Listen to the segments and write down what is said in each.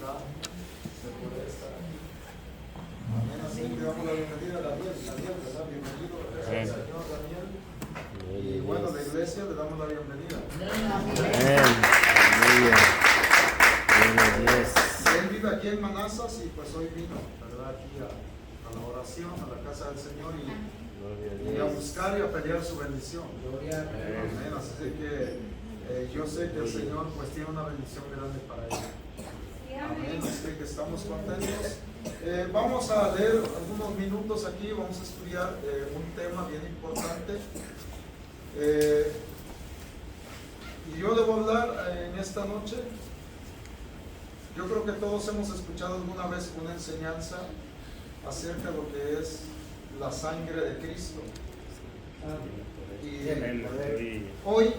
acá se puede estar. Amén. Así que damos la bienvenida a Daniel, ¿verdad? Bienvenido, gracias al Señor Daniel. Y bueno, la iglesia le damos la bienvenida. Amén. Muy bien. Él vive aquí en Manassas y pues hoy vino, ¿verdad? Aquí a la oración, a la casa del Señor y a buscar y a pelear su bendición. Amén. Así que yo sé que el Señor pues tiene una bendición grande para él. Amén. Así que estamos contentos. Vamos a leer algunos minutos aquí, vamos a estudiar un tema bien importante. Y yo le voy a hablar en esta noche. Yo creo que todos hemos escuchado alguna vez una enseñanza acerca de lo que es la sangre de Cristo. Y hoy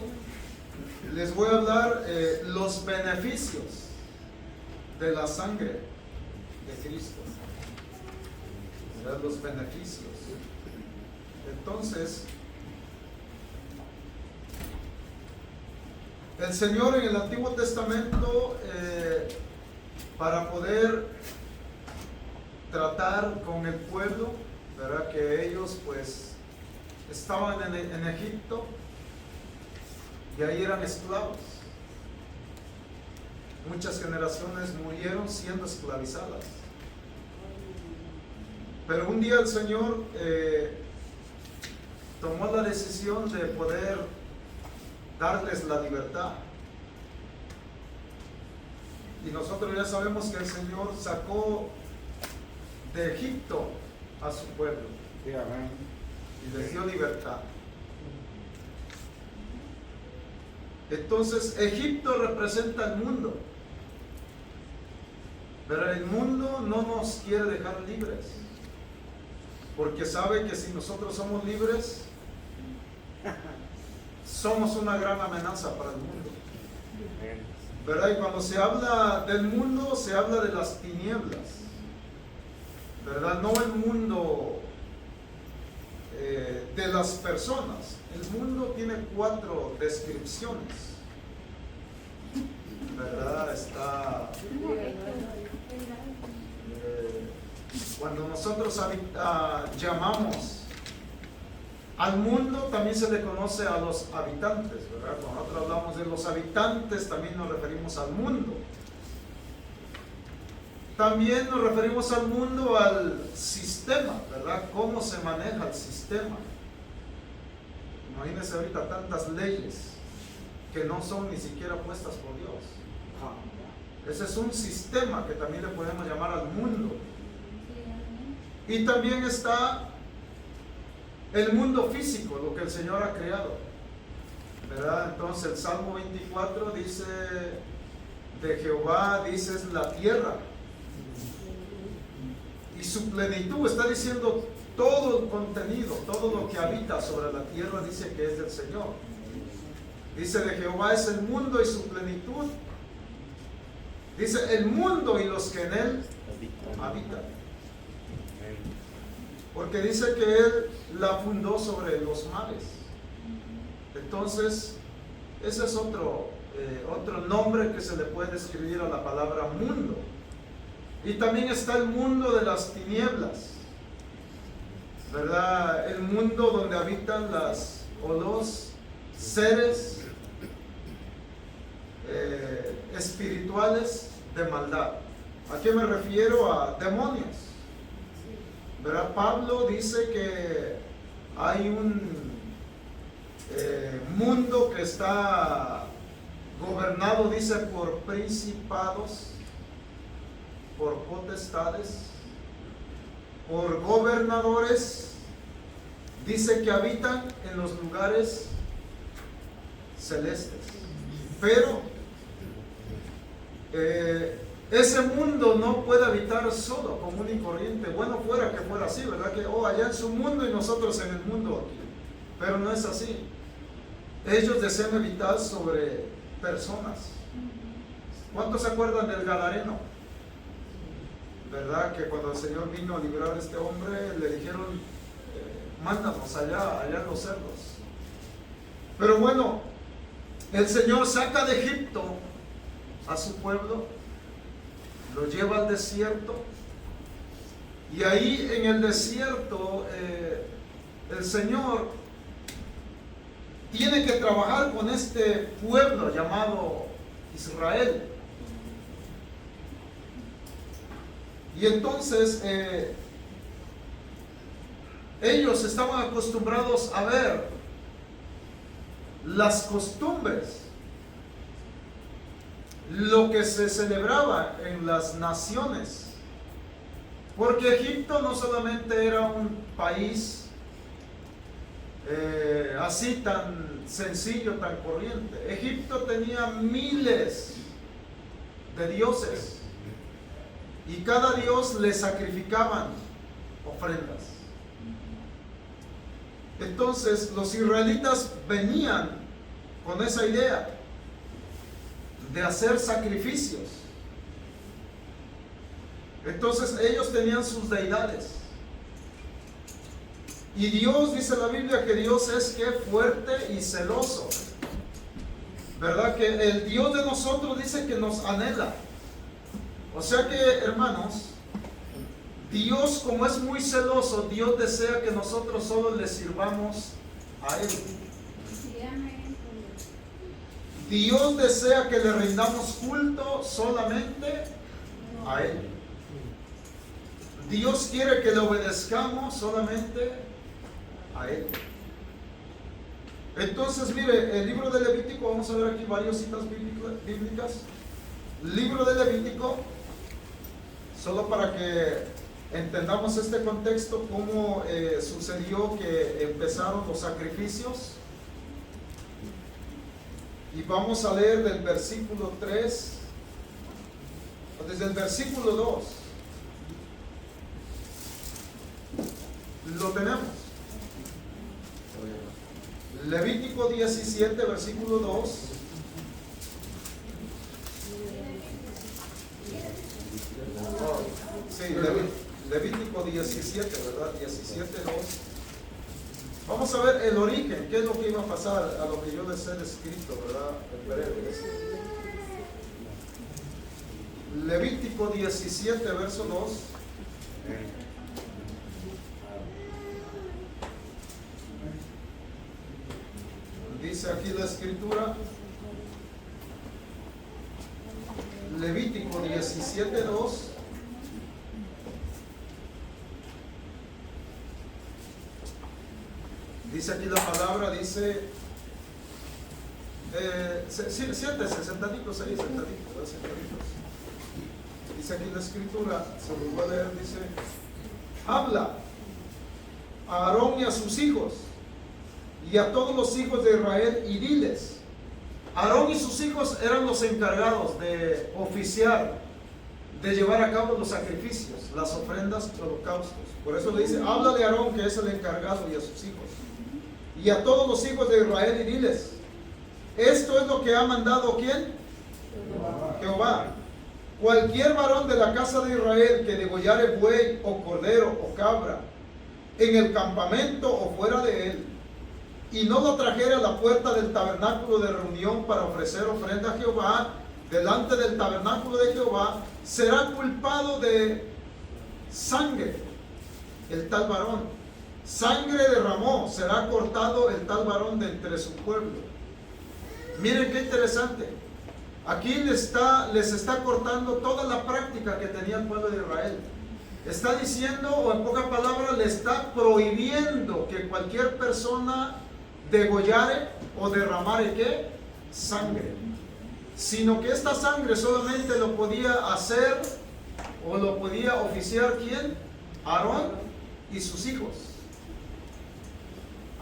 les voy a hablar los beneficios de la sangre de Cristo. Los beneficios. Entonces, el Señor en el Antiguo Testamento, para poder tratar con el pueblo, ¿verdad? Que ellos pues estaban en Egipto y ahí eran esclavos. Muchas generaciones murieron siendo esclavizadas. Pero un día el Señor tomó la decisión de poder darles la libertad. Y nosotros ya sabemos que el Señor sacó de Egipto a su pueblo y les dio libertad. Entonces Egipto representa el mundo, pero el mundo no nos quiere dejar libres, porque sabe que si nosotros somos libres, somos una gran amenaza para el mundo. ¿Verdad? Y cuando se habla del mundo, se habla de las tinieblas, ¿verdad? No el mundo de las personas. El mundo tiene 4 descripciones, ¿verdad? Está cuando nosotros llamamos al mundo, también se le conoce a los habitantes, ¿verdad? Cuando nosotros hablamos de los habitantes, también nos referimos al mundo. También nos referimos al mundo, al sistema, ¿verdad? Cómo se maneja el sistema. Imagínense ahorita tantas leyes que no son ni siquiera puestas por Dios. Ese es un sistema que también le podemos llamar al mundo. Y también está el mundo físico, lo que el Señor ha creado, ¿verdad? Entonces el Salmo 24 dice de Jehová, dice es la tierra y su plenitud. Está diciendo todo el contenido, todo lo que habita sobre la tierra, dice que es del Señor. Dice de Jehová es el mundo y su plenitud. Dice el mundo y los que en él habitan. Porque dice que Él la fundó sobre los mares. Entonces, ese es otro nombre que se le puede escribir a la palabra mundo. Y también está el mundo de las tinieblas, ¿verdad? El mundo donde habitan los seres espirituales de maldad. ¿A qué me refiero? A demonios. ¿Verdad? Pablo dice que hay un mundo que está gobernado, dice, por principados, por potestades, por gobernadores, dice que habitan en los lugares celestes. Pero ese mundo no puede habitar solo, común y corriente. Bueno, fuera que fuera así, ¿verdad? Que allá en su mundo y nosotros en el mundo aquí. Pero no es así. Ellos desean habitar sobre personas. ¿Cuántos se acuerdan del Gadareno? ¿Verdad? Que cuando el Señor vino a librar a este hombre, le dijeron, mándanos allá en los cerdos. Pero bueno, el Señor saca de Egipto a su pueblo lo lleva al desierto, y ahí en el desierto el Señor tiene que trabajar con este pueblo llamado Israel. Y entonces ellos estaban acostumbrados a ver las costumbres, lo que se celebraba en las naciones, porque Egipto no solamente era un país así tan sencillo, tan corriente. Egipto tenía miles de dioses y cada dios le sacrificaban ofrendas. Entonces los israelitas venían con esa idea de hacer sacrificios. Entonces ellos tenían sus deidades. Y Dios, dice la Biblia, que Dios es que fuerte y celoso. ¿Verdad? Que el Dios de nosotros dice que nos anhela. O sea que, hermanos, Dios, como es muy celoso, Dios desea que nosotros solo le sirvamos a Él. Dios desea que le rindamos culto solamente a Él. Dios quiere que le obedezcamos solamente a Él. Entonces, mire, el libro de Levítico, vamos a ver aquí varias citas bíblicas. Libro de Levítico, solo para que entendamos este contexto, cómo sucedió que empezaron los sacrificios. Y vamos a leer del versículo 3, desde el versículo 2. Lo tenemos. Levítico 17, versículo 2. Sí, Levítico 17, ¿verdad? 17, 2. Vamos a ver el origen, qué es lo que iba a pasar a lo que yo les he descrito, ¿verdad? En breve. Levítico 17, verso 2. Dice aquí la escritura, Levítico 17, 2. Dice aquí la palabra, dice, siéntese, sentaditos ahí, sentaditos. Dice aquí la escritura, se los voy a leer, dice, habla a Aarón y a sus hijos y a todos los hijos de Israel y diles. Aarón y sus hijos eran los encargados de oficiar, de llevar a cabo los sacrificios, las ofrendas, los holocaustos. Por eso le dice, habla de Aarón, que es el encargado, y a sus hijos y a todos los hijos de Israel y diles, esto es lo que ha mandado ¿quién? Jehová. Cualquier varón de la casa de Israel que degollare buey o cordero o cabra en el campamento o fuera de él, y no lo trajere a la puerta del tabernáculo de reunión para ofrecer ofrenda a Jehová, delante del tabernáculo de Jehová, será culpado de sangre el tal varón. Sangre derramó, será cortado el tal varón de entre su pueblo. Miren qué interesante. Aquí les está cortando toda la práctica que tenía el pueblo de Israel. Está diciendo, o en pocas palabras, le está prohibiendo que cualquier persona degollare o derramare ¿qué? Sangre. Sino que esta sangre solamente lo podía hacer o lo podía oficiar ¿quién? Aarón y sus hijos.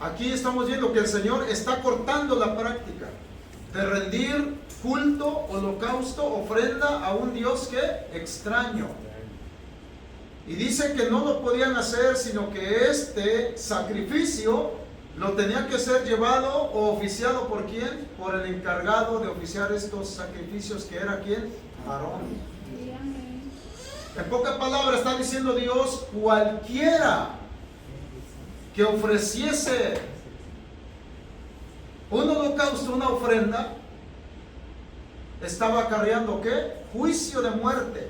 Aquí estamos viendo que el Señor está cortando la práctica de rendir culto, holocausto, ofrenda a un Dios que extraño. Y dice que no lo podían hacer, sino que este sacrificio lo tenía que ser llevado o oficiado por ¿quién? Por el encargado de oficiar estos sacrificios, que era ¿quién? Aarón. En pocas palabras está diciendo Dios, cualquiera que ofreciese un holocausto, una ofrenda, estaba acarreando ¿qué? Juicio de muerte.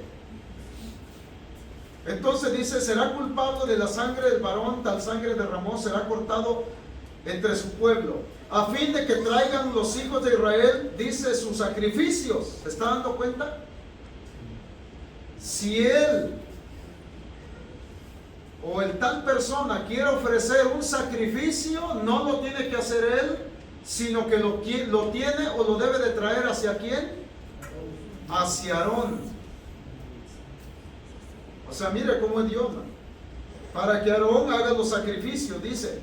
Entonces dice, será culpable de la sangre del varón, tal sangre derramó, será cortado entre su pueblo, a fin de que traigan los hijos de Israel, dice, sus sacrificios. ¿Se está dando cuenta? Si él o el tal persona quiere ofrecer un sacrificio, no lo tiene que hacer él, sino que lo tiene o lo debe de traer ¿hacia quién? Hacia Aarón. O sea, mire cómo es Dios, ¿no? Para que Aarón haga los sacrificios, dice,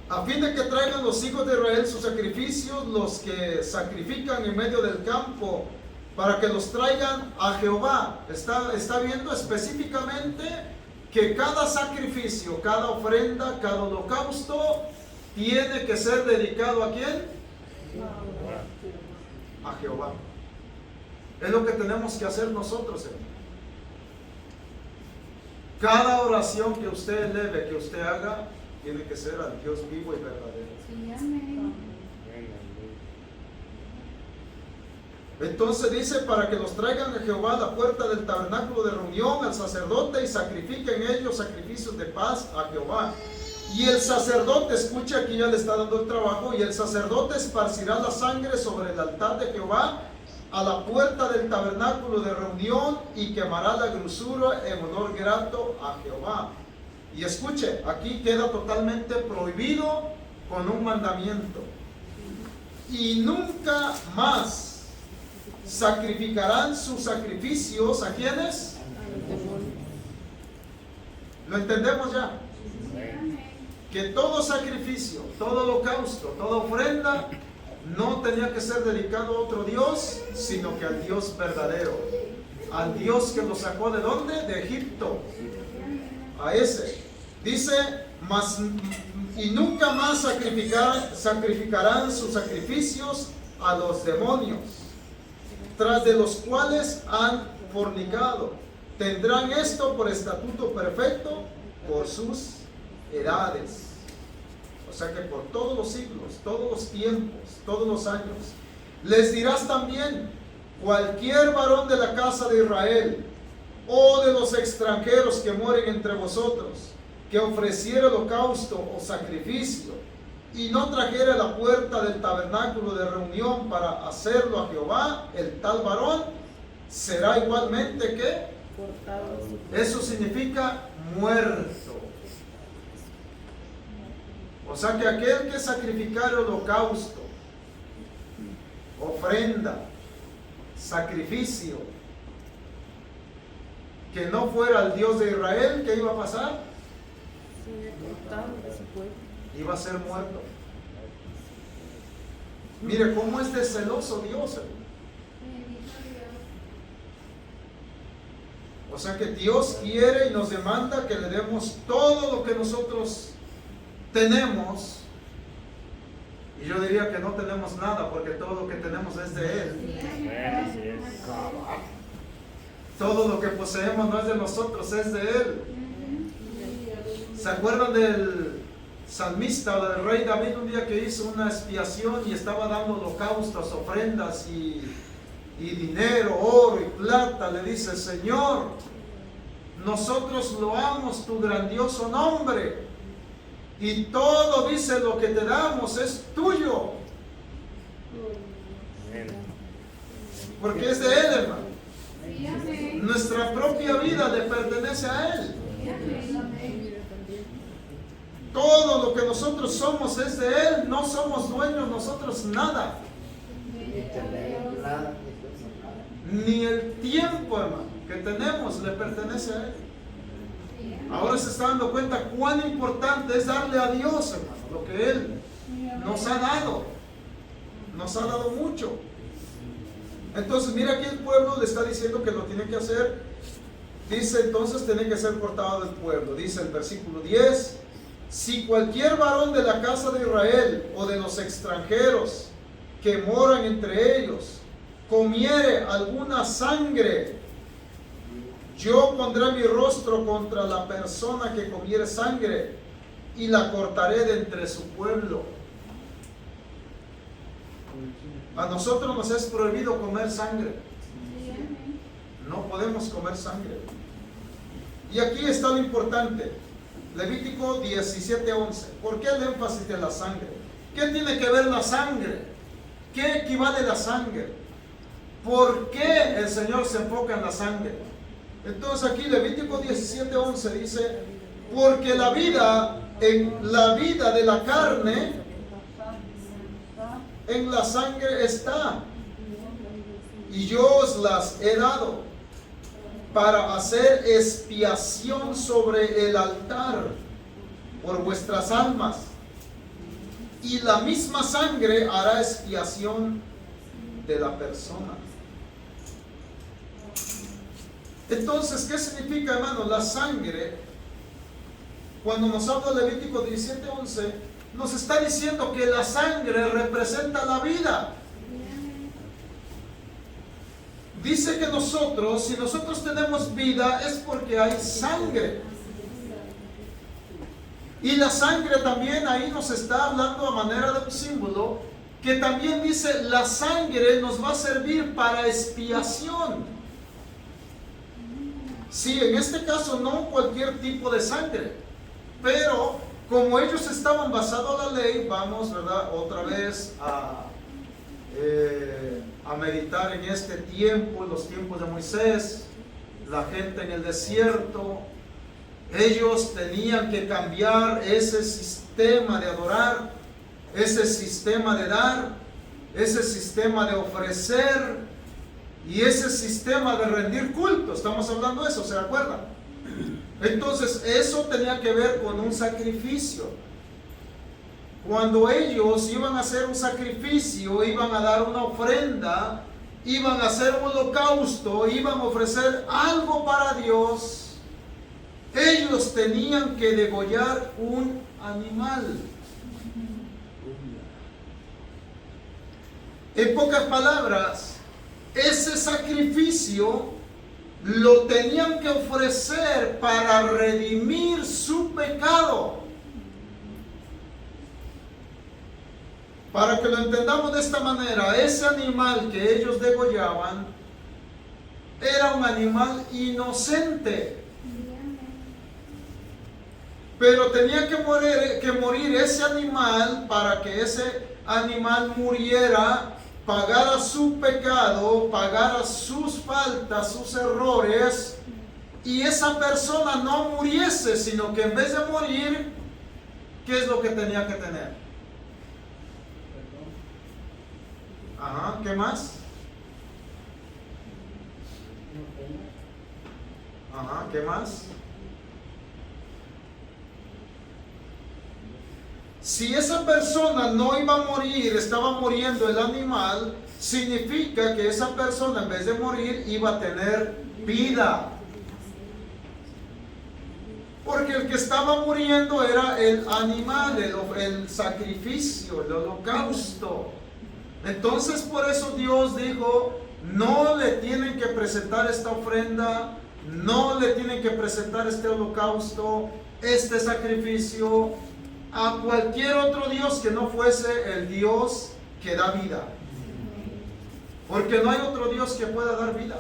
a fin de que traigan los hijos de Israel sus sacrificios, los que sacrifican en medio del campo, para que los traigan a Jehová. Está viendo específicamente que cada sacrificio, cada ofrenda, cada holocausto tiene que ser dedicado ¿a quién? A Jehová. Es lo que tenemos que hacer nosotros, hermano. Cada oración que usted eleve, que usted haga, tiene que ser al Dios vivo y verdadero. Sí, amén. Entonces dice, para que los traigan a Jehová a la puerta del tabernáculo de reunión, al sacerdote, y sacrifiquen ellos sacrificios de paz a Jehová. Y el sacerdote, escucha, aquí ya le está dando el trabajo, y el sacerdote esparcirá la sangre sobre el altar de Jehová a la puerta del tabernáculo de reunión, y quemará la grosura en olor grato a Jehová. Y escuche, aquí queda totalmente prohibido con un mandamiento. Y nunca más sacrificarán sus sacrificios ¿a quiénes? ¿Lo entendemos ya? Que todo sacrificio, todo holocausto, toda ofrenda no tenía que ser dedicado a otro Dios, sino que al Dios verdadero, al Dios que lo sacó ¿de dónde? De Egipto. A ese. Dice, y nunca más sacrificarán sus sacrificios a los demonios, tras de los cuales han fornicado. Tendrán esto por estatuto perfecto por sus edades. O sea que por todos los siglos, todos los tiempos, todos los años. Les dirás también, cualquier varón de la casa de Israel o de los extranjeros que mueren entre vosotros, que ofreciera holocausto o sacrificio y no trajera a la puerta del tabernáculo de reunión para hacerlo a Jehová, el tal varón será igualmente ¿qué? Cortado. Eso significa muerto. O sea que aquel que sacrificara holocausto, ofrenda, sacrificio, que no fuera el Dios de Israel, ¿qué iba a pasar? Iba a ser muerto. Mire cómo es de celoso Dios, hermano. O sea que Dios quiere y nos demanda que le demos todo lo que nosotros tenemos. Y yo diría que no tenemos nada, porque todo lo que tenemos es de Él. Todo lo que poseemos no es de nosotros, es de Él. ¿Se acuerdan del salmista o del rey David un día que hizo una expiación y estaba dando holocaustos, ofrendas y dinero, oro y plata? Le dice: Señor, nosotros loamos tu grandioso nombre y todo, dice, lo que te damos es tuyo, porque es de Él, hermano. Nuestra propia vida le pertenece a Él. Todo lo que nosotros somos es de Él. No somos dueños nosotros nada. Ni el tiempo, hermano, que tenemos le pertenece a Él. Ahora se está dando cuenta cuán importante es darle a Dios, hermano, lo que Él nos ha dado. Nos ha dado mucho. Entonces mira, aquí el pueblo le está diciendo que lo tiene que hacer. Dice entonces tiene que ser cortado del pueblo. Dice el versículo 10: si cualquier varón de la casa de Israel o de los extranjeros que moran entre ellos comiere alguna sangre, yo pondré mi rostro contra la persona que comiere sangre y la cortaré de entre su pueblo. A nosotros nos es prohibido comer sangre. No podemos comer sangre. Y aquí está lo importante. Levítico 17:11. ¿Por qué el énfasis de la sangre? ¿Qué tiene que ver la sangre? ¿Qué equivale la sangre? ¿Por qué el Señor se enfoca en la sangre? Entonces aquí Levítico 17:11 dice, porque la vida, en la vida de la carne, en la sangre está, y yo os las he dado para hacer expiación sobre el altar por vuestras almas, y la misma sangre hará expiación de la persona. Entonces, ¿qué significa, hermano? La sangre, cuando nos habla Levítico 17:11, nos está diciendo que la sangre representa la vida. Dice que nosotros, si nosotros tenemos vida, es porque hay sangre. Y la sangre también ahí nos está hablando a manera de un símbolo, que también dice, la sangre nos va a servir para expiación. Sí, en este caso no cualquier tipo de sangre, pero como ellos estaban basados en la ley, vamos, ¿verdad?, otra vez a meditar en este tiempo, en los tiempos de Moisés, la gente en el desierto. Ellos tenían que cambiar ese sistema de adorar, ese sistema de dar, ese sistema de ofrecer y ese sistema de rendir culto. Estamos hablando de eso, ¿se acuerdan? Entonces eso tenía que ver con un sacrificio. Cuando ellos iban a hacer un sacrificio, iban a dar una ofrenda, iban a hacer un holocausto, iban a ofrecer algo para Dios, ellos tenían que degollar un animal. En pocas palabras, ese sacrificio lo tenían que ofrecer para redimir su pecado. Para que lo entendamos de esta manera, ese animal que ellos degollaban era un animal inocente. Pero tenía que morir ese animal para que ese animal muriera, pagara su pecado, pagara sus faltas, sus errores, y esa persona no muriese, sino que en vez de morir, ¿qué es lo que tenía que tener? Ajá, ¿qué más? Ajá, ¿qué más? Si esa persona no iba a morir, estaba muriendo el animal, significa que esa persona en vez de morir iba a tener vida. Porque el que estaba muriendo era el animal, el sacrificio, el holocausto. Entonces por eso Dios dijo, no le tienen que presentar esta ofrenda, no le tienen que presentar este holocausto, este sacrificio a cualquier otro Dios que no fuese el Dios que da vida. Porque no hay otro Dios que pueda dar vida,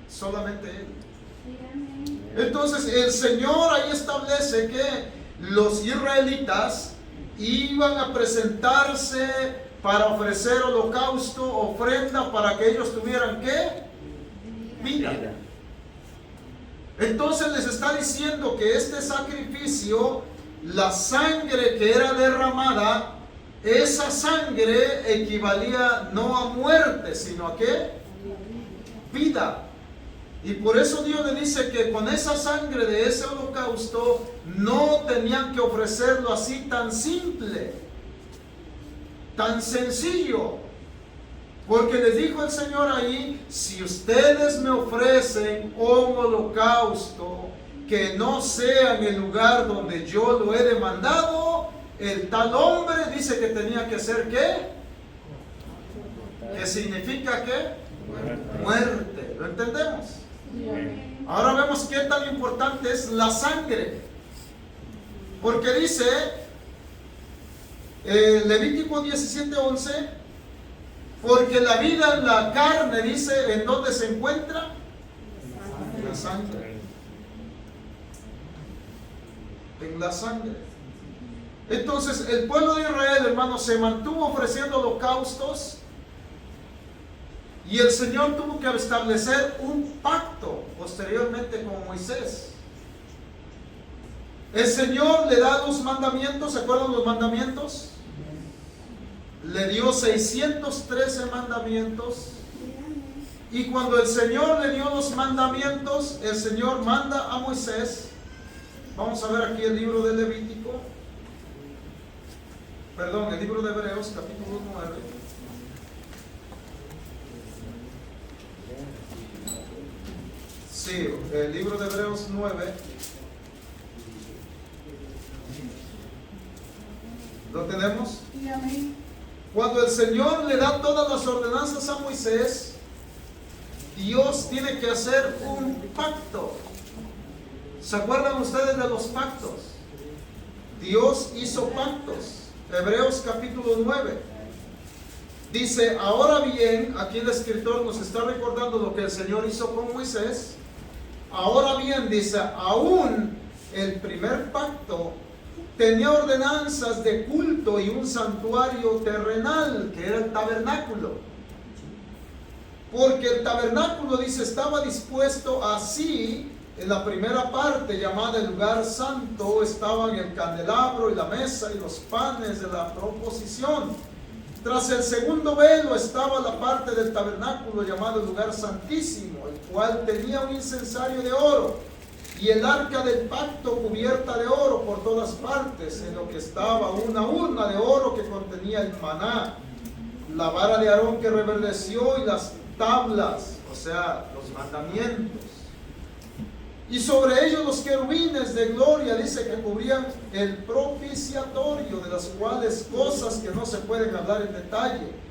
solamente Él. Entonces el Señor ahí establece que los israelitas iban a presentarse para ofrecer holocausto, ofrenda, para que ellos tuvieran ¿qué? Vida. Entonces les está diciendo que este sacrificio, la sangre que era derramada, esa sangre equivalía no a muerte, sino a ¿qué? Vida. Y por eso Dios le dice que con esa sangre de ese holocausto no tenían que ofrecerlo así tan simple, tan sencillo. Porque les dijo el Señor ahí, si ustedes me ofrecen un holocausto que no sea en el lugar donde yo lo he demandado, el tal hombre dice que tenía que ser ¿qué? ¿Qué significa qué? Muerte. ¿Lo entendemos? Ahora vemos qué tan importante es la sangre. Porque dice Levítico 17:11, porque la vida en la carne, dice, ¿en dónde se encuentra? En la sangre. en la sangre. Entonces el pueblo de Israel, hermanos, se mantuvo ofreciendo holocaustos y el Señor tuvo que establecer un pacto posteriormente con Moisés. El Señor le da los mandamientos, ¿se acuerdan los mandamientos? Le dio 613 mandamientos. Y cuando el Señor le dio los mandamientos, el Señor manda a Moisés. Vamos a ver aquí el libro de Levítico. Perdón, el libro de Hebreos, capítulo 9. Sí, el libro de Hebreos 9. ¿Lo tenemos? Sí, amén. Cuando el Señor le da todas las ordenanzas a Moisés, Dios tiene que hacer un pacto. ¿Se acuerdan ustedes de los pactos? Dios hizo pactos. Hebreos capítulo 9. Dice, ahora bien, aquí el escritor nos está recordando lo que el Señor hizo con Moisés. Ahora bien, dice, aún el primer pacto tenía ordenanzas de culto y un santuario terrenal, que era el tabernáculo. Porque el tabernáculo, dice, estaba dispuesto así. En la primera parte, llamada el lugar santo, estaban el candelabro y la mesa y los panes de la proposición. Tras el segundo velo estaba la parte del tabernáculo llamado el lugar santísimo, el cual tenía un incensario de oro y el arca del pacto cubierta de oro por todas partes, en lo que estaba una urna de oro que contenía el maná, la vara de Aarón que reverdeció y las tablas, o sea, los mandamientos. Y sobre ellos los querubines de gloria, dice, que cubrían el propiciatorio, de las cuales cosas que no se pueden hablar en detalle.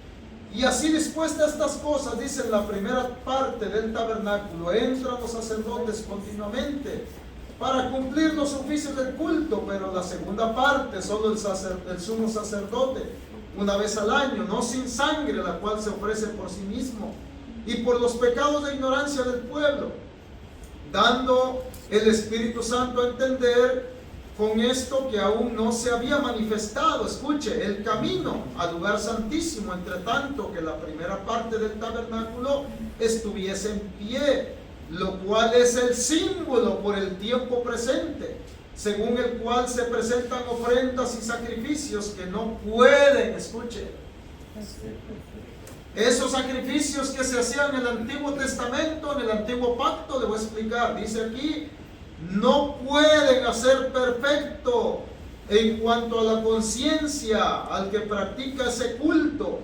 Y así dispuestas estas cosas, dice, en la primera parte del tabernáculo entran los sacerdotes continuamente para cumplir los oficios del culto, pero la segunda parte solo el sumo sacerdote, una vez al año, no sin sangre, la cual se ofrece por sí mismo y por los pecados de ignorancia del pueblo, dando el Espíritu Santo a entender con esto que aún no se había manifestado, escuche, el camino al lugar santísimo, entre tanto que la primera parte del tabernáculo estuviese en pie, lo cual es el símbolo por el tiempo presente, según el cual se presentan ofrendas y sacrificios que no pueden, escuche, esos sacrificios que se hacían en el Antiguo Testamento, en el Antiguo Pacto, le voy a explicar, dice aquí, no pueden hacer perfecto en cuanto a la conciencia al que practica ese culto,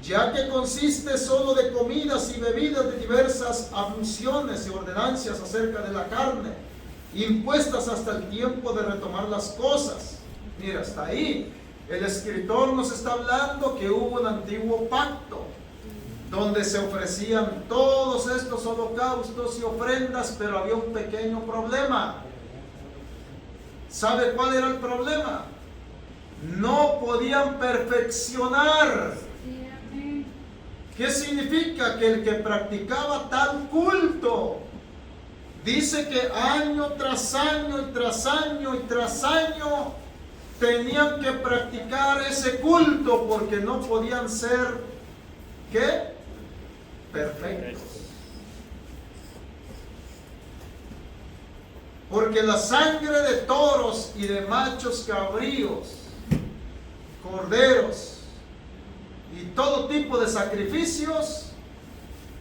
ya que consiste solo de comidas y bebidas de diversas abluciones y ordenanzas acerca de la carne, impuestas hasta el tiempo de retomar las cosas. Mira, hasta ahí el escritor nos está hablando que hubo un antiguo pacto donde se ofrecían todos estos holocaustos y ofrendas, pero había un pequeño problema. ¿Sabe cuál era el problema? No podían perfeccionar. ¿Qué significa? Que el que practicaba tal culto, dice que año tras año y tras año y tras año tenían que practicar ese culto porque no podían ser, ¿qué? Perfectos. Porque la sangre de toros y de machos cabríos, corderos y todo tipo de sacrificios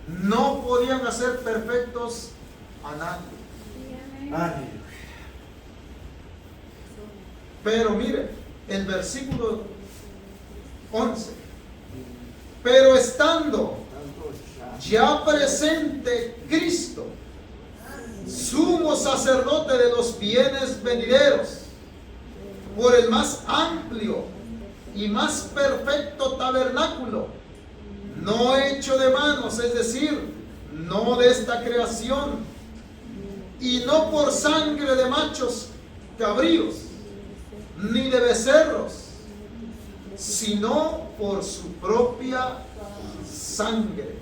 no podían hacer perfectos a nadie. Pero mire, el versículo 11. Pero estando ya presente Cristo, sumo sacerdote de los bienes venideros, por el más amplio y más perfecto tabernáculo, no hecho de manos, es decir, no de esta creación, y no por sangre de machos cabríos, ni de becerros, sino por su propia sangre.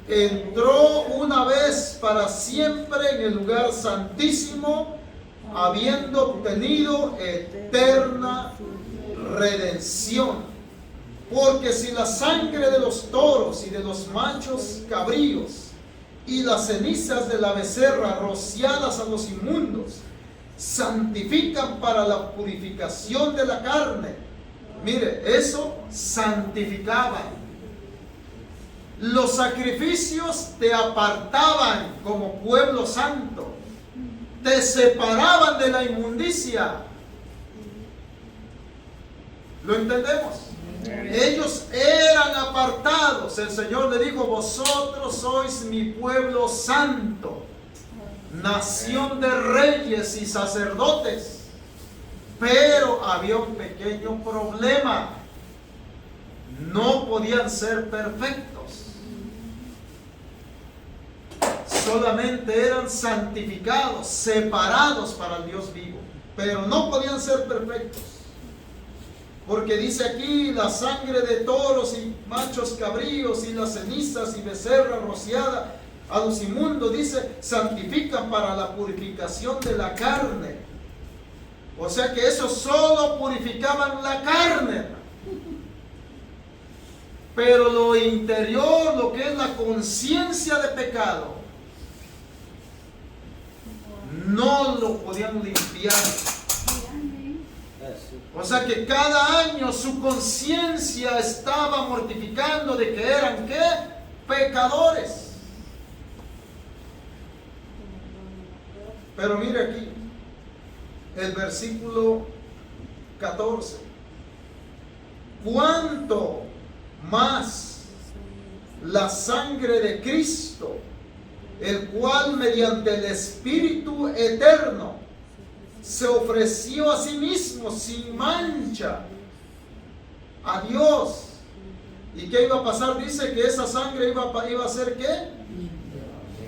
Entró una vez para siempre en el lugar santísimo, habiendo obtenido eterna redención. Porque si la sangre de los toros y de los machos cabríos y las cenizas de la becerra rociadas a los inmundos santifican para la purificación de la carne, mire, eso santificaba. Los sacrificios te apartaban como pueblo santo, te separaban de la inmundicia. ¿Lo entendemos? Ellos eran apartados. El Señor le dijo: vosotros sois mi pueblo santo, nación de reyes y sacerdotes. Pero había un pequeño problema: no podían ser perfectos, solamente eran santificados, separados para el Dios vivo, pero no podían ser perfectos. Porque dice aquí: la sangre de toros y machos cabríos y las cenizas y becerra rociada a los inmundos, dice, santifican para la purificación de la carne. O sea que eso solo purificaban la carne, pero lo interior, lo que es la conciencia de pecado, no lo podían limpiar. O sea que cada año su conciencia estaba mortificando de que eran, ¿qué? Pecadores. Pero mire aquí, el versículo 14. ¿Cuánto más la sangre de Cristo, el cual mediante el Espíritu eterno se ofreció a sí mismo sin mancha a Dios? ¿Y qué iba a pasar? Dice que esa sangre iba a hacer ¿qué?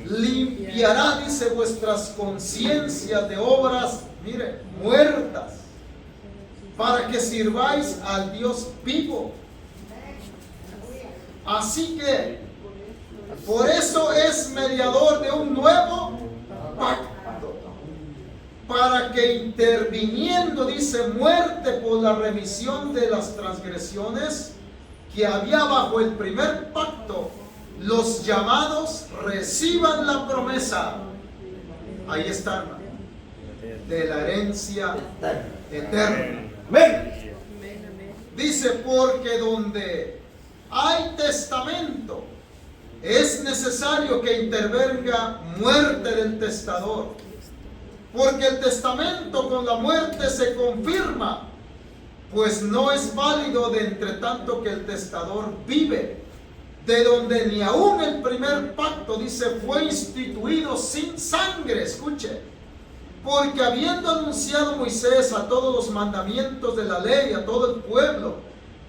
Limpiará, dice, vuestras conciencias de obras, mire, muertas, para que sirváis al Dios vivo. Así que por eso es mediador de un nuevo pacto, para que interviniendo, dice, muerte por la remisión de las transgresiones que había bajo el primer pacto, los llamados reciban la promesa. Ahí está, hermano, de la herencia eterna. Dice: porque donde hay testamento, es necesario que intervenga muerte del testador, porque el testamento con la muerte se confirma, pues no es válido de entre tanto que el testador vive, de donde ni aún el primer pacto, dice, fue instituido sin sangre. Escuche: porque habiendo anunciado Moisés a todos los mandamientos de la ley a todo el pueblo,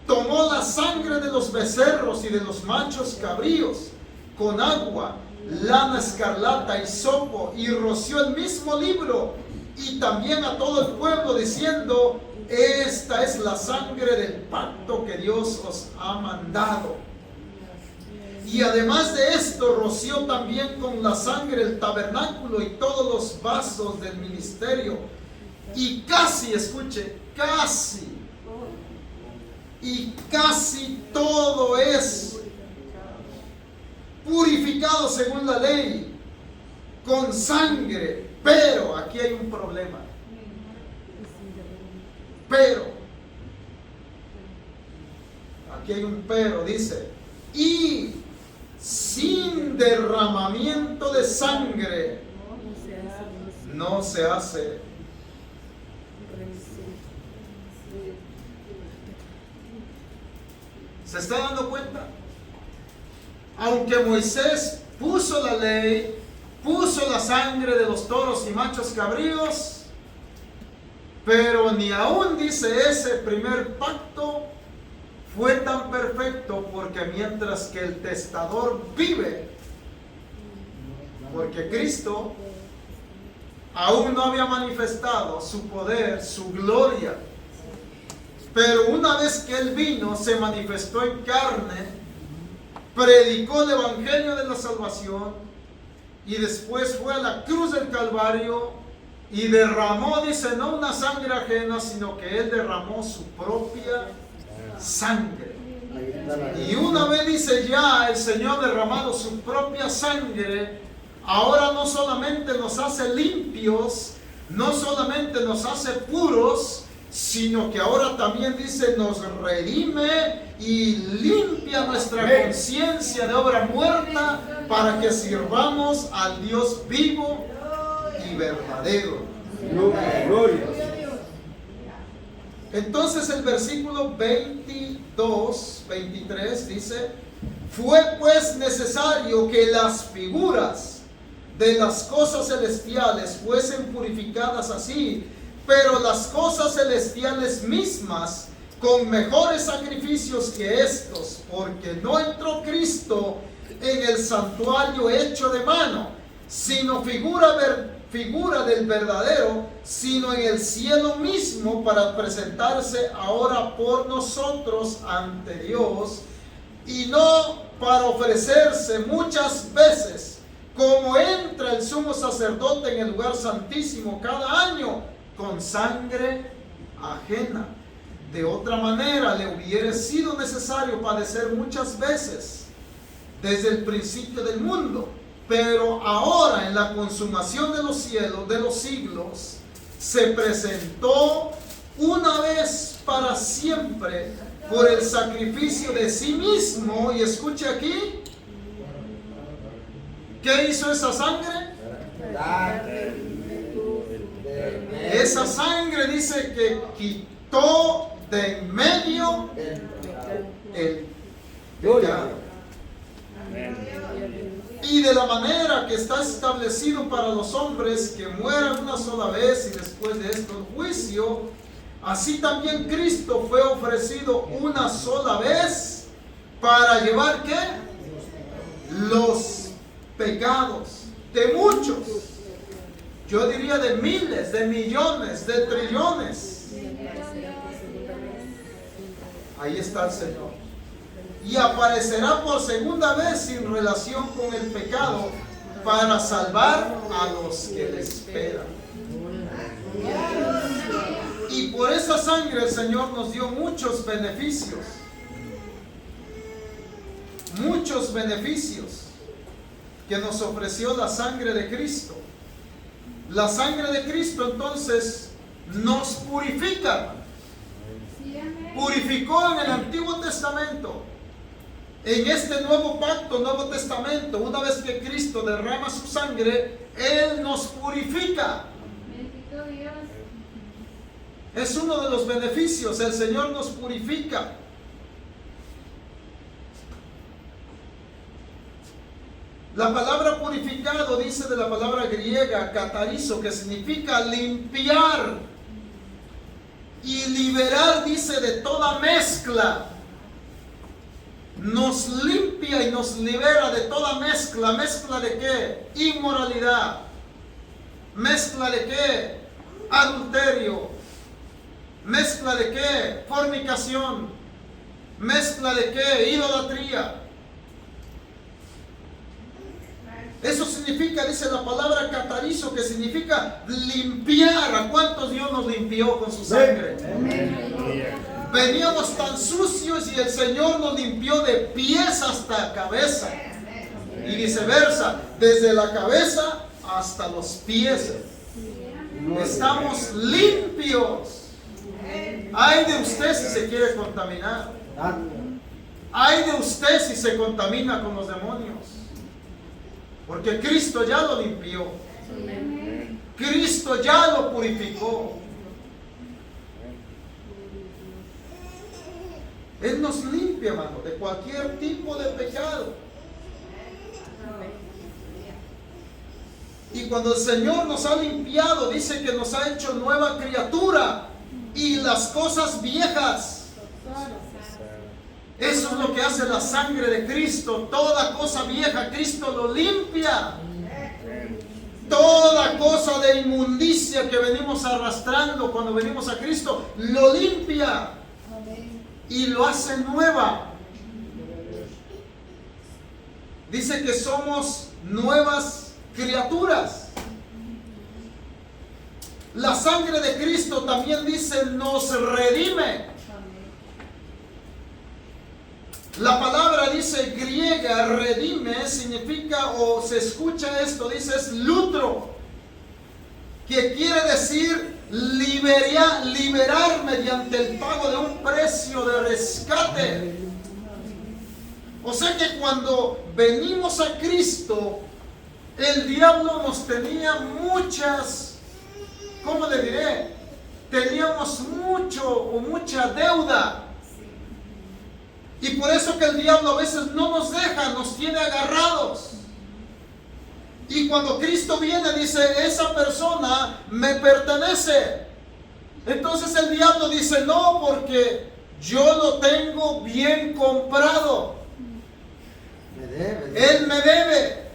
tomó la sangre de los becerros y de los machos cabríos con agua, lana escarlata, hisopo, y roció el mismo libro y también a todo el pueblo, diciendo: esta es la sangre del pacto que Dios os ha mandado. Y además de esto, roció también con la sangre el tabernáculo y todos los vasos del ministerio. Y casi, escuche, casi todo es purificado según la ley con sangre. Pero aquí hay un problema. Aquí hay un pero, dice: y sin derramamiento de sangre no se hace. ¿Se está dando cuenta? Aunque Moisés puso la ley, puso la sangre de los toros y machos cabríos, pero ni aún, dice, ese primer pacto fue tan perfecto, porque mientras que el testador vive, porque Cristo aún no había manifestado su poder, su gloria, pero una vez que Él vino, se manifestó en carne, predicó el evangelio de la salvación, y después fue a la cruz del Calvario Y derramó, dice, no una sangre ajena, sino que Él derramó su propia sangre. Y una vez, dice, ya el Señor derramado su propia sangre, ahora no solamente nos hace limpios, no solamente nos hace puros, sino que ahora también, dice, nos redime y limpia nuestra conciencia de obra muerta para que sirvamos al Dios vivo y verdadero. Gloria. Entonces el versículo 22, 23 dice: fue pues necesario que las figuras de las cosas celestiales fuesen purificadas así, pero las cosas celestiales mismas con mejores sacrificios que estos, porque no entró Cristo en el santuario hecho de mano, sino figura del verdadero, sino en el cielo mismo, para presentarse ahora por nosotros ante Dios, y no para ofrecerse muchas veces, como entra el sumo sacerdote en el lugar santísimo cada año, con sangre ajena. De otra manera le hubiera sido necesario padecer muchas veces desde el principio del mundo. Pero ahora, en la consumación de los cielos, de los siglos, se presentó una vez para siempre por el sacrificio de sí mismo. Y escuche aquí, ¿qué hizo esa sangre? Esa sangre, dice, que quitó de en medio el pecado. Y de la manera que está establecido para los hombres que mueran una sola vez y después de esto el juicio, así también Cristo fue ofrecido una sola vez para llevar ¿qué? Los pecados de muchos. Yo diría de miles, de millones, de trillones. Ahí está el Señor. Y aparecerá por segunda vez sin relación con el pecado para salvar a los que le esperan. Y por esa sangre el Señor nos dio muchos beneficios. Muchos beneficios que nos ofreció la sangre de Cristo. La sangre de Cristo entonces nos purifica. Purificó en el Antiguo Testamento. En este nuevo pacto, Nuevo Testamento, una vez que Cristo derrama su sangre, Él nos purifica. Bendito Dios. Es uno de los beneficios, el Señor nos purifica. La palabra purificado dice de la palabra griega katarizo, que significa limpiar y liberar, dice, de toda mezcla. Nos limpia y nos libera de toda mezcla. ¿Mezcla de qué? Inmoralidad. ¿Mezcla de qué? Adulterio. ¿Mezcla de qué? Fornicación. ¿Mezcla de qué? Idolatría. Eso significa, dice la palabra catarizo, que significa limpiar. ¿A cuántos Dios nos limpió con su sangre? Veníamos tan sucios y el Señor nos limpió de pies hasta cabeza. Y viceversa, desde la cabeza hasta los pies. Estamos limpios. Ay de usted si se quiere contaminar. Ay de usted si se contamina con los demonios. Porque Cristo ya lo limpió. Cristo ya lo purificó. Él nos limpia, hermano, de cualquier tipo de pecado. Y cuando el Señor nos ha limpiado, dice que nos ha hecho nueva criatura. Y las cosas viejas, eso es lo que hace la sangre de Cristo. Toda cosa vieja, Cristo lo limpia. Toda cosa de inmundicia que venimos arrastrando cuando venimos a Cristo, lo limpia y lo hace nueva. Dice que somos nuevas criaturas. la sangre de Cristo también dice nos redime. La palabra dice griega, redime, significa o se escucha esto, dice es lutro, que quiere decir liberar mediante el pago de un precio de rescate. O sea que cuando venimos a Cristo, el diablo nos tenía muchas, ¿cómo le diré? Teníamos mucha deuda. Y por eso que el diablo a veces no nos deja, nos tiene agarrados. Y cuando Cristo viene, dice, esa persona me pertenece. Entonces el diablo dice, no, porque yo lo tengo bien comprado. Él me debe.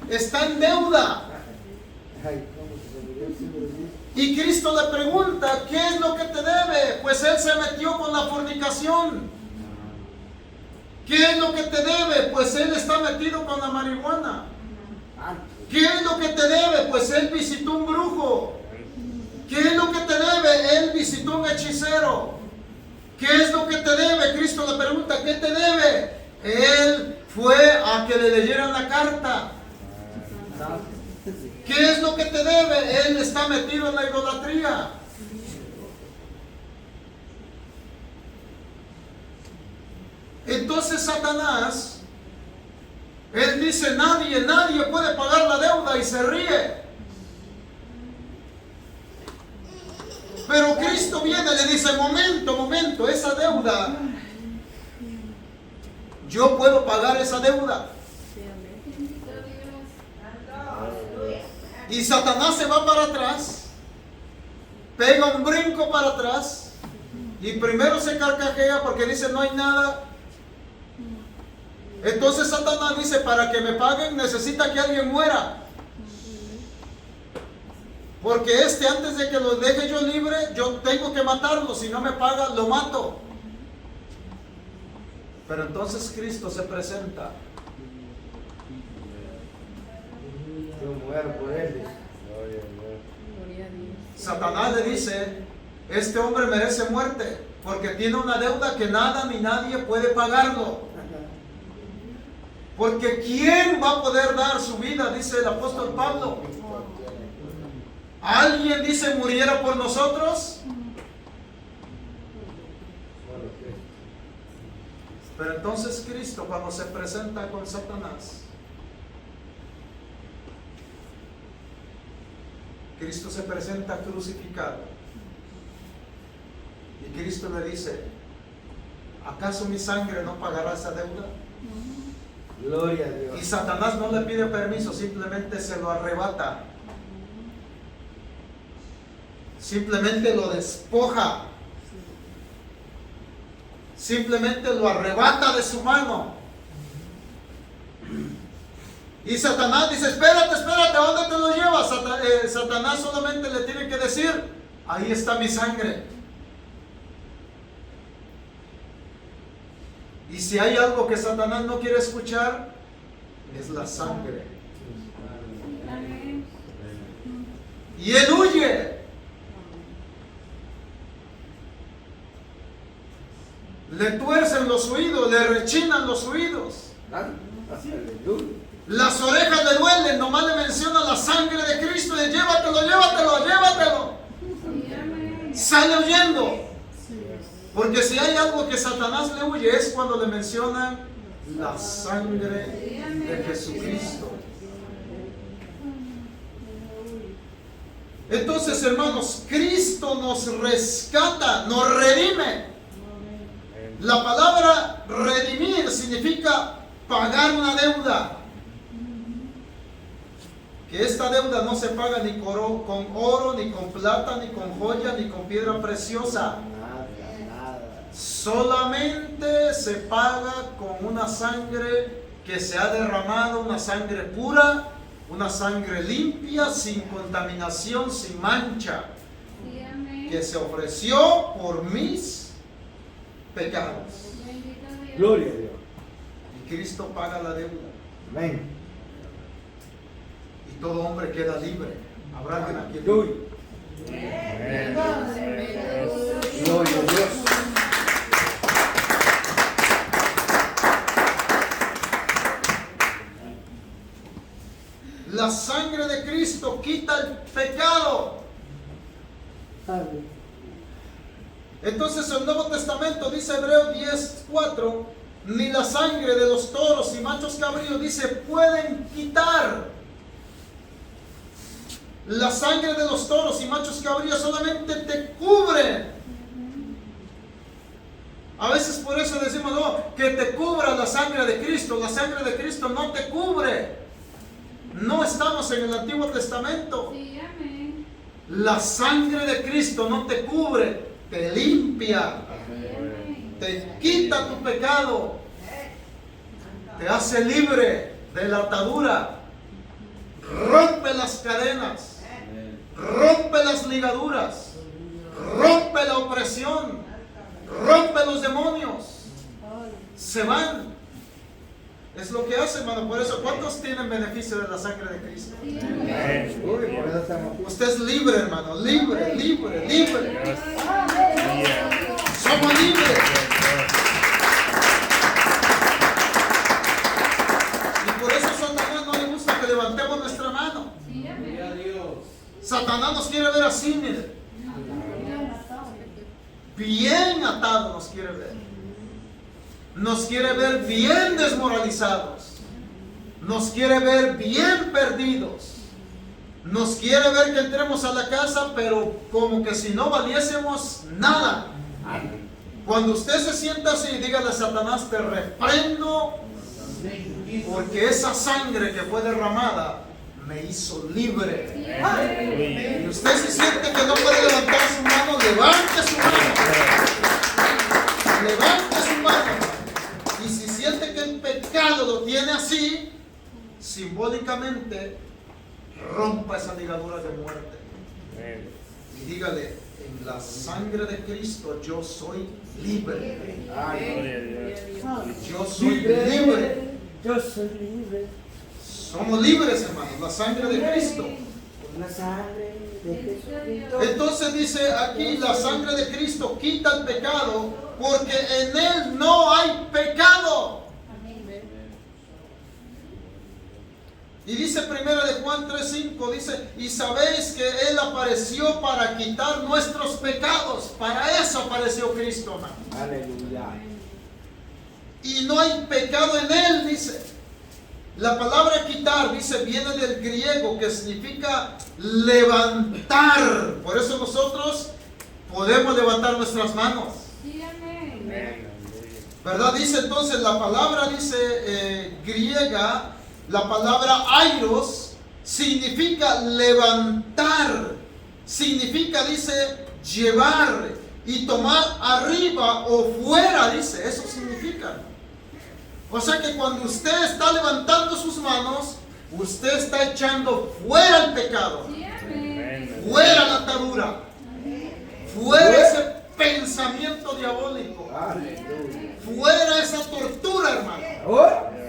Está en deuda. Y Cristo le pregunta, ¿qué es lo que te debe? Pues él se metió con la fornicación. ¿Qué es lo que te debe? Pues él está metido con la marihuana. ¿Qué es lo que te debe? Pues él visitó un brujo. ¿Qué es lo que te debe? Él visitó un hechicero. ¿Qué es lo que te debe? Cristo le pregunta, ¿qué te debe? Él fue a que le leyeran la carta. ¿Qué es lo que te debe? Él está metido en la idolatría. Entonces Satanás, él dice, nadie puede pagar la deuda y se ríe. Pero Cristo viene y le dice, momento, esa deuda, yo puedo pagar esa deuda. Y Satanás se va para atrás, pega un brinco para atrás y primero se carcajea porque dice, no hay nada. Entonces Satanás dice, para que me paguen necesita que alguien muera. Porque antes de que lo deje yo libre, yo tengo que matarlo. Si no me paga, lo mato. Pero entonces Cristo se presenta. Yo muero por él. Satanás le dice, este hombre merece muerte, porque tiene una deuda que nada ni nadie puede pagarlo. Porque ¿quién va a poder dar su vida? Dice el apóstol Pablo. ¿Alguien dice muriera por nosotros? Pero entonces Cristo, cuando se presenta con Satanás, Cristo se presenta crucificado. Y Cristo le dice, ¿acaso mi sangre no pagará esa deuda? Gloria a Dios. Y Satanás no le pide permiso, simplemente se lo arrebata. Simplemente lo despoja. Simplemente lo arrebata de su mano. Y Satanás dice, espérate, ¿a dónde te lo llevas? Satanás solamente le tiene que decir, ahí está mi sangre. Y si hay algo que Satanás no quiere escuchar, es la sangre. Y él huye. Le tuercen los oídos, le rechinan los oídos. Las orejas le duelen, nomás le menciona la sangre de Cristo y llévatelo. Sale huyendo. Porque si hay algo que Satanás le huye es cuando le mencionan la sangre de Jesucristo. Entonces, hermanos, Cristo nos rescata, nos redime. La palabra redimir significa pagar una deuda. Que esta deuda no se paga ni con oro, ni con plata, ni con joya, ni con piedra preciosa. Solamente se paga con una sangre que se ha derramado, una sangre pura, una sangre limpia, sin contaminación, sin mancha, que se ofreció por mis pecados. Gloria a Dios. Y Cristo paga la deuda. Amén. Y todo hombre queda libre. ¿Habrá alguien aquí? Gloria a Dios. La sangre de Cristo quita el pecado. Entonces el Nuevo Testamento dice Hebreos 10:4, ni la sangre de los toros y machos cabríos, dice, pueden quitar. La sangre de los toros y machos cabríos solamente te cubre. A veces por eso decimos, no, que te cubra la sangre de Cristo. La sangre de Cristo no te cubre. No estamos en el Antiguo Testamento. Sí, amén. La sangre de Cristo no te cubre, te limpia, Amén. te quita tu pecado, te hace libre de la atadura, rompe las cadenas, rompe las ligaduras, rompe la opresión, rompe los demonios, se van. Es lo que hace, hermano. Por eso, ¿cuántos tienen beneficio de la sangre de Cristo? Sí, amén. Uy, por eso estamos aquí. Usted es libre, hermano, libre, libre, libre. Somos libres. Y por eso a Satanás no le gusta que levantemos nuestra mano. Sí, amén. Satanás nos quiere ver así, mire. Bien atados nos quiere ver. Nos quiere ver bien desmoralizados. Nos quiere ver bien perdidos. Nos quiere ver que entremos a la casa, pero como que si no valiésemos nada. Cuando usted se sienta así, dígale a Satanás, te reprendo, porque esa sangre que fue derramada me hizo libre. Y usted se siente que no puede levantar su mano, levante su mano. Levante su mano. Y si siente que el pecado lo tiene así, simbólicamente rompa esa ligadura de muerte. Y dígale, en la sangre de Cristo yo soy libre. Yo soy libre. Yo soy libre. Somos libres, hermanos, la sangre de Cristo. Por la sangre de Jesucristo. Entonces dice aquí, la sangre de Cristo quita el pecado, porque en Él no hay pecado. Y dice 1 de Juan 3:5, dice, y sabéis que Él apareció para quitar nuestros pecados. Para eso apareció Cristo, hermano. Aleluya. Y no hay pecado en Él, dice. La palabra quitar, dice, viene del griego, que significa levantar. Por eso nosotros podemos levantar nuestras manos. Sí, amén. ¿Verdad? Dice entonces la palabra, dice griega, la palabra airos, significa levantar. Significa, dice, llevar y tomar arriba o fuera, dice. Eso significa. O sea que cuando usted está levantando sus manos, usted está echando fuera el pecado, Sí, amén. fuera la atadura, fuera ese pensamiento diabólico, Aleluya. fuera esa tortura, hermano,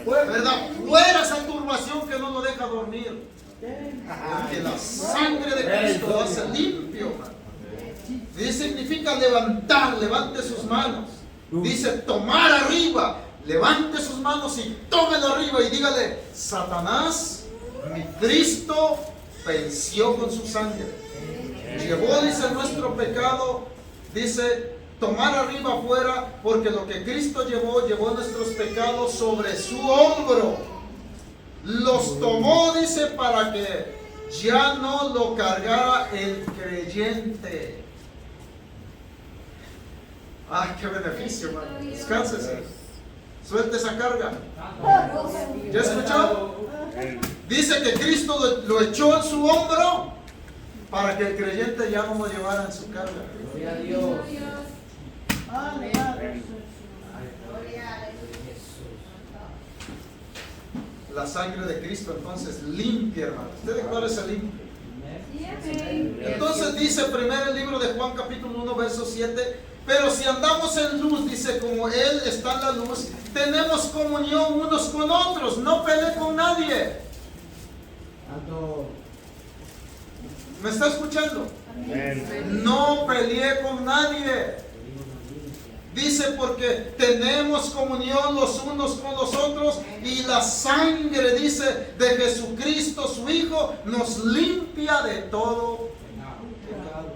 ¿verdad? Fuera esa turbación que no lo deja dormir. Porque la sangre de Cristo lo hace limpio, hermano. Y significa levantar, levante sus manos. Dice tomar arriba. Levante sus manos y tómelo arriba y dígale, Satanás, mi Cristo venció con su sangre. Llevó, dice, nuestro pecado, dice, tomar arriba afuera, porque lo que Cristo llevó, llevó nuestros pecados sobre su hombro. Los tomó, dice, para que ya no lo cargara el creyente. ¡Ay, qué beneficio, hermano! Descánsese. Suelte esa carga. ¿Ya escuchó? Dice que Cristo lo echó en su hombro para que el creyente ya no lo llevara en su carga. Gloria a Dios. La sangre de Cristo entonces limpia, hermano. ¿Usted declárese limpio? Sí, amén. Entonces dice primero el libro de Juan capítulo 1 verso 7, pero si andamos en luz, dice, como Él está en la luz, tenemos comunión unos con otros, no pelee con nadie. ¿Me está escuchando? Amén. No peleé con nadie. Dice porque tenemos comunión los unos con los otros y la sangre, dice, de Jesucristo su Hijo nos limpia de todo pecado.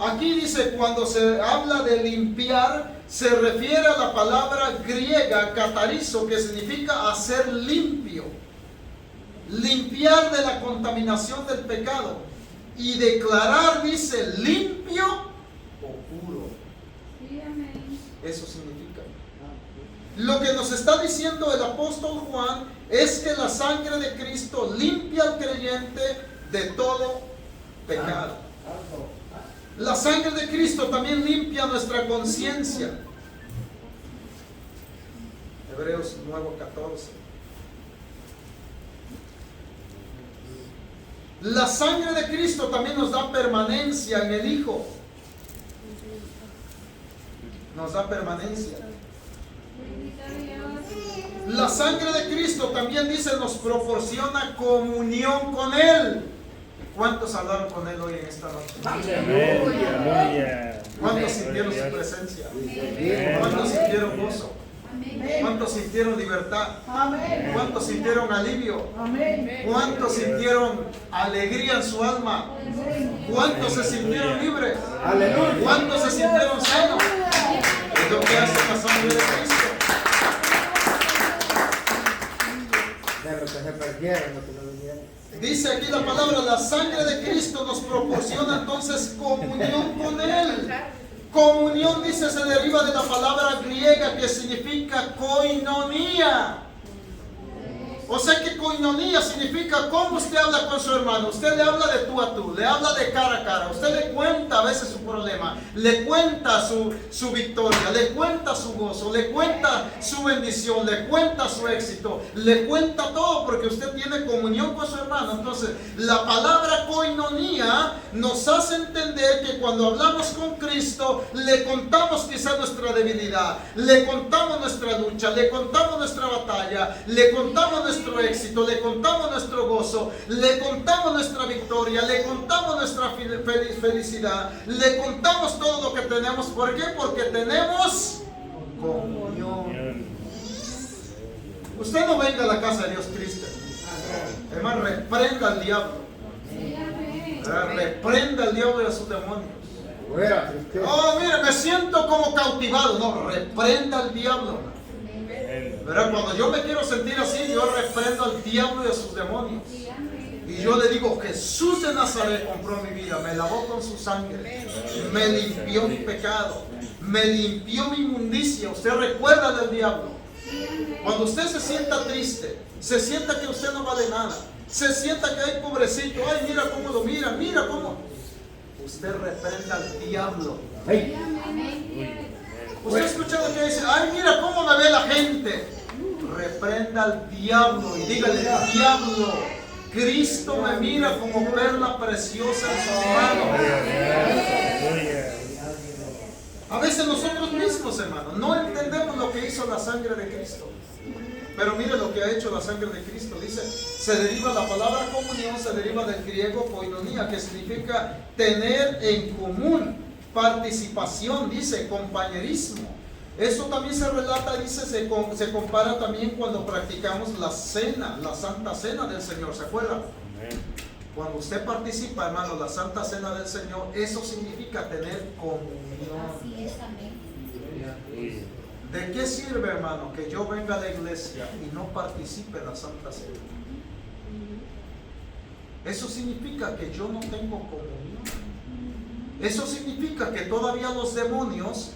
Aquí dice, cuando se habla de limpiar, se refiere a la palabra griega catarizo, que significa hacer limpio. Limpiar de la contaminación del pecado. Y declarar, dice, limpio o puro. Eso significa. Lo que nos está diciendo el apóstol Juan es que la sangre de Cristo limpia al creyente de todo pecado. La sangre de Cristo también limpia nuestra conciencia. Hebreos 9:14. La sangre de Cristo también nos da permanencia en el Hijo. Nos da permanencia. La sangre de Cristo también, dice, nos proporciona comunión con Él. ¿Cuántos hablaron con Él hoy en esta noche? Aleluya. ¿Cuántos sintieron su presencia? ¿Cuántos sintieron gozo? ¿Cuántos sintieron libertad? ¿Cuántos sintieron alivio? ¿Cuántos sintieron alegría en su alma? ¿Cuántos se sintieron libres? ¿Cuántos se sintieron sanos? Es lo que hace la sangre de Cristo. Dice aquí la palabra, la sangre de Cristo nos proporciona entonces comunión con Él. Comunión, dice, se deriva de la palabra griega que significa koinonía. O sea que koinonía significa cómo usted habla con su hermano. Usted le habla de tú a tú, le habla de cara a cara. Usted le cuenta a veces su problema, le cuenta su victoria, le cuenta su gozo, le cuenta su bendición, le cuenta su éxito, le cuenta todo porque usted tiene comunión con su hermano. Entonces, la palabra koinonía nos hace entender que cuando hablamos con Cristo, le contamos quizás nuestra debilidad, le contamos nuestra lucha, le contamos nuestra batalla, le contamos nuestro éxito, le contamos nuestro gozo, le contamos nuestra victoria, le contamos nuestra felicidad, le contamos todo lo que tenemos. ¿Por qué? Porque tenemos comunión. Usted no venga a la casa de Dios triste. Hermano, reprenda al diablo. Reprenda al diablo y a sus demonios. Oh, mire, me siento como cautivado. No, reprenda al diablo. ¿Verdad? Cuando yo me quiero sentir así, yo reprendo al diablo y a sus demonios. Y yo le digo, Jesús de Nazaret compró mi vida, me lavó con su sangre, me limpió mi pecado, me limpió mi inmundicia. Usted recuerda del diablo. Cuando usted se sienta triste, se sienta que usted no vale nada, se sienta que hay pobrecito, ay, mira cómo lo mira, mira cómo. Usted reprenda al diablo. Usted ha escuchado que dice, ay, mira cómo me ve la gente. Reprenda al diablo y dígale, diablo, Cristo me mira como perla preciosa en sus manos. A veces nosotros mismos, hermanos, no entendemos lo que hizo la sangre de Cristo. Pero mire lo que ha hecho la sangre de Cristo. Dice, se deriva la palabra comunión, se deriva del griego koinonía, que significa tener en común, participación, dice, compañerismo. Eso también se relata, dice, se compara también cuando practicamos la cena, la Santa Cena del Señor. ¿Se acuerdan? Cuando usted participa, hermano, la Santa Cena del Señor, eso significa tener comunión. Así es, amén. ¿De qué sirve, hermano, que yo venga a la iglesia y no participe en la Santa Cena? Eso significa que yo no tengo comunión. Eso significa que todavía los demonios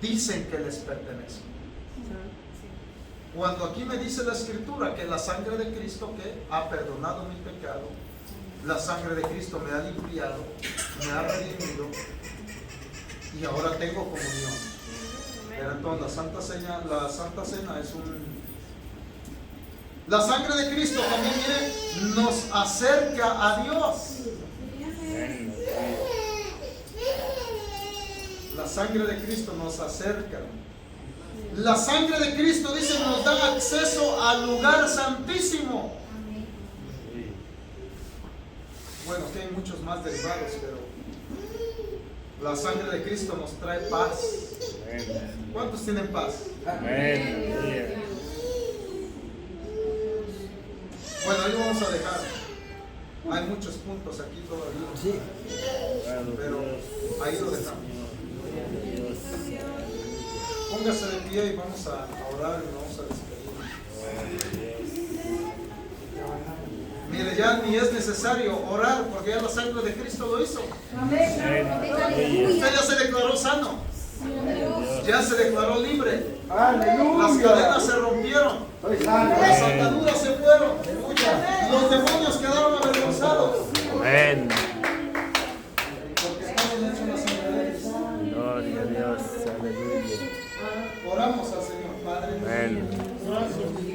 dicen que les pertenecen. Cuando aquí me dice la Escritura que la sangre de Cristo que ha perdonado mi pecado, la sangre de Cristo me ha limpiado, me ha redimido y ahora tengo comunión. Pero entonces la Santa Cena es la sangre de Cristo también, mire, nos acerca a Dios. La sangre de Cristo nos acerca. La sangre de Cristo, dice, nos da acceso al lugar santísimo. bueno, que hay muchos más derivados, pero la sangre de Cristo nos trae paz. ¿Cuántos tienen paz? Amén. Bueno, ahí vamos a dejar. Hay muchos puntos aquí todavía, Sí. pero ahí lo dejamos. Póngase de pie y vamos a orar y vamos a despedir. Mire, ya ni es necesario orar porque ya la sangre de Cristo lo hizo. Usted ya se declaró sano, ya se declaró libre. Las cadenas se rompieron, las ataduras se fueron, los demonios quedaron avergonzados. Amén. Porque estamos hechos en la sangre de Cristo. Gloria a Dios. Aleluya. Oramos al Señor, Padre. Amén.